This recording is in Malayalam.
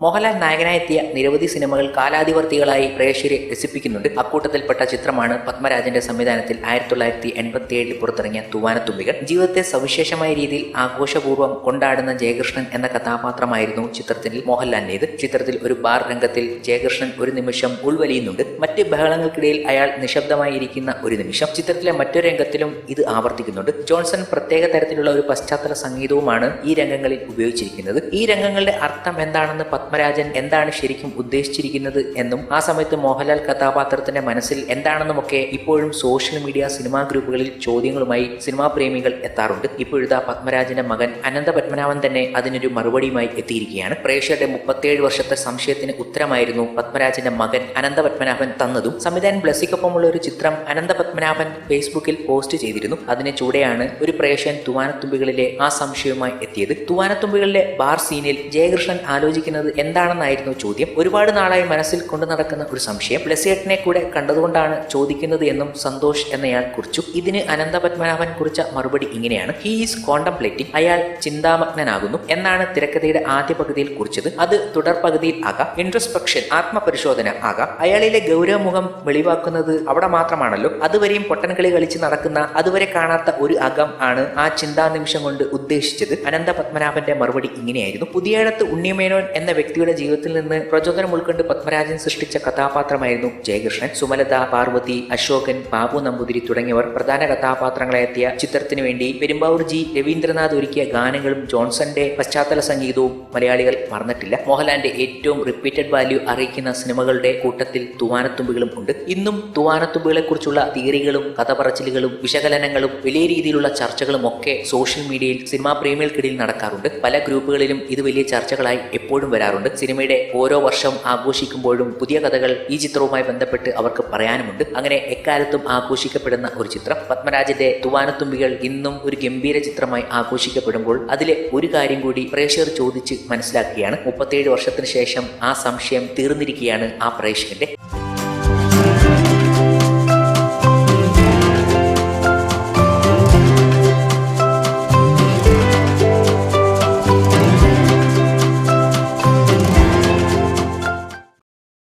മോഹൻലാൽ നായകനായെത്തിയ നിരവധി സിനിമകൾ കാലാതിവർത്തികളായി പ്രേക്ഷകരെ രസിപ്പിക്കുന്നുണ്ട്. അക്കൂട്ടത്തിൽപ്പെട്ട ചിത്രമാണ് പത്മരാജന്റെ സംവിധാനത്തിൽ 1987 പുറത്തിറങ്ങിയ തൂവാനത്തുമ്പികൾ. ജീവിതത്തെ സവിശേഷമായ രീതിയിൽ ആഘോഷപൂർവ്വം കൊണ്ടാടുന്ന ജയകൃഷ്ണൻ എന്ന കഥാപാത്രമായിരുന്നു ചിത്രത്തിൽ മോഹൻലാലിന്റേത്. ചിത്രത്തിൽ ഒരു ബാർ രംഗത്തിൽ ജയകൃഷ്ണൻ ഒരു നിമിഷം ഉൾവലിയുന്നുണ്ട്. മറ്റ് ബഹളങ്ങൾക്കിടയിൽ അയാൾ നിശബ്ദമായിരിക്കുന്ന ഒരു നിമിഷം. ചിത്രത്തിലെ മറ്റൊരു രംഗത്തിലും ഇത് ആവർത്തിക്കുന്നുണ്ട്. ജോൺസൺ പ്രത്യേക തരത്തിലുള്ള ഒരു പശ്ചാത്തല സംഗീതവുമാണ് ഈ രംഗങ്ങളിൽ ഉപയോഗിച്ചിരിക്കുന്നത്. ഈ രംഗങ്ങളുടെ അർത്ഥം എന്താണെന്ന് പത്മരാജൻ എന്താണ് ശരിക്കും ഉദ്ദേശിച്ചിരിക്കുന്നത് എന്നും ആ സമയത്ത് മോഹൻലാൽ കഥാപാത്രത്തിന്റെ മനസ്സിൽ എന്താണെന്നുമൊക്കെ ഇപ്പോഴും സോഷ്യൽ മീഡിയ സിനിമാ ഗ്രൂപ്പുകളിൽ ചോദ്യങ്ങളുമായി സിനിമാ പ്രേമികൾ എത്താറുണ്ട്. ഇപ്പോഴത്തെ പത്മരാജന്റെ മകൻ അനന്തപത്മനാഭൻ തന്നെ അതിനൊരു മറുപടിയുമായി എത്തിയിരിക്കുകയാണ്. പ്രേക്ഷകരുടെ 37 വർഷത്തെ സംശയത്തിന് ഉത്തരമായിരുന്നു പത്മരാജന്റെ മകൻ അനന്തപത്മനാഭൻ തന്നതും. സംവിധായകൻ ബ്ലസ്സിക്കൊപ്പമുള്ള ഒരു ചിത്രം അനന്തപത്മനാഭൻ ഫേസ്ബുക്കിൽ പോസ്റ്റ് ചെയ്തിരുന്നു. അതിന് ചൂടെയാണ് ഒരു പ്രേക്ഷകൻ തൂവാനത്തുമ്പികളിലെ ആ സംശയവുമായി എത്തിയത്. തൂവാനത്തുമ്പികളിലെ ബാർ സീനിൽ ജയകൃഷ്ണൻ ആലോചിക്കുന്നത് എന്താണെന്നായിരുന്നു ചോദ്യം. ഒരുപാട് നാളായി മനസ്സിൽ കൊണ്ടു നടക്കുന്ന ഒരു സംശയം. ബ്ലസ്സിയേട്ടനെ കൂടെ കണ്ടതുകൊണ്ടാണ് ചോദിക്കുന്നത് എന്നും സന്തോഷ് എന്നയാൾ കുറിച്ചു. ഇതിന് അനന്തപത്മനാഭൻ കുറിച്ച മറുപടി ഇങ്ങനെയാണ്: ഹി ഈസ് കോണ്ടംപ്ലേറ്റിംഗ്. അയാൾ ചിന്താമഗ്നനാകുന്നു എന്നാണ് തിരക്കഥയുടെ ആദ്യ പകുതിയിൽ കുറിച്ചത്. അത് തുടർ പകുതിയിൽ ആകാം. ഇൻട്രസ്പെക്ഷൻ, ആത്മപരിശോധന ആകാം. അയാളിലെ ഗൗരവമുഖം വെളിവാക്കുന്നത് അവിടെ മാത്രമാണല്ലോ. അതുവരെയും പൊട്ടൻകളി കളിച്ച് നടക്കുന്ന, അതുവരെ കാണാത്ത ഒരു അകം ആണ് ആ ചിന്താ നിമിഷം കൊണ്ട് ഉദ്ദേശിച്ചത്. അനന്തപത്മനാഭന്റെ മറുപടി ഇങ്ങനെയായിരുന്നു: പുതിയടത്ത് ഉണ്ണിമേനോൻ എന്ന വ്യക്തിയുടെ ജീവിതത്തിൽ നിന്ന് പ്രചോദനം ഉൾക്കൊണ്ട് പത്മരാജൻ സൃഷ്ടിച്ച കഥാപാത്രമായിരുന്നു ജയകൃഷ്ണൻ. സുമലത, പാർവതി, അശോകൻ, ബാബു നമ്പൂതിരി തുടങ്ങിയവർ പ്രധാന കഥാപാത്രങ്ങളെത്തിയ ചിത്രത്തിന് വേണ്ടി പെരുമ്പാവൂർ ജി രവീന്ദ്രനാഥ് ഒരുക്കിയ ഗാനങ്ങളും ജോൺസന്റെ പശ്ചാത്തല സംഗീതവും മലയാളികൾ മറന്നിട്ടില്ല. മോഹൻലാലിന്റെ ഏറ്റവും റിപ്പീറ്റഡ് വാല്യൂ അറിയിക്കുന്ന സിനിമകളുടെ കൂട്ടത്തിൽ തൂവാനത്തുമ്പികളും ഉണ്ട്. ഇന്നും തൂവാനത്തുമ്പികളെ കുറിച്ചുള്ള തിയറികളും കഥപറച്ചിലുകളും വിശകലനങ്ങളും വലിയ രീതിയിലുള്ള ചർച്ചകളും ഒക്കെ സോഷ്യൽ മീഡിയയിൽ സിനിമാ പ്രേമികൾക്കിടയിൽ നടക്കാറുണ്ട്. പല ഗ്രൂപ്പുകളിലും ഇത് വലിയ ചർച്ചകളായി എപ്പോഴും വരാറുണ്ട്. സിനിമയുടെ ഓരോ വർഷം ആഘോഷിക്കുമ്പോഴും പുതിയ കഥകൾ ഈ ചിത്രവുമായി ബന്ധപ്പെട്ട് അവർക്ക് പറയാനുമുണ്ട്. അങ്ങനെ എക്കാലത്തും ആഘോഷിക്കപ്പെടുന്ന ഒരു ചിത്രം പത്മരാജന്റെ തൂവാനത്തുമ്പികൾ ഇന്നും ഒരു ഗംഭീര ചിത്രമായി ആഘോഷിക്കപ്പെടുമ്പോൾ അതിലെ ഒരു കാര്യം കൂടി പ്രേക്ഷകർ ചോദിച്ച് മനസ്സിലാക്കുകയാണ്. 37 വർഷത്തിന് ശേഷം ആ സംശയം തീർന്നിരിക്കുകയാണ് ആ പ്രേക്ഷകന്റെ.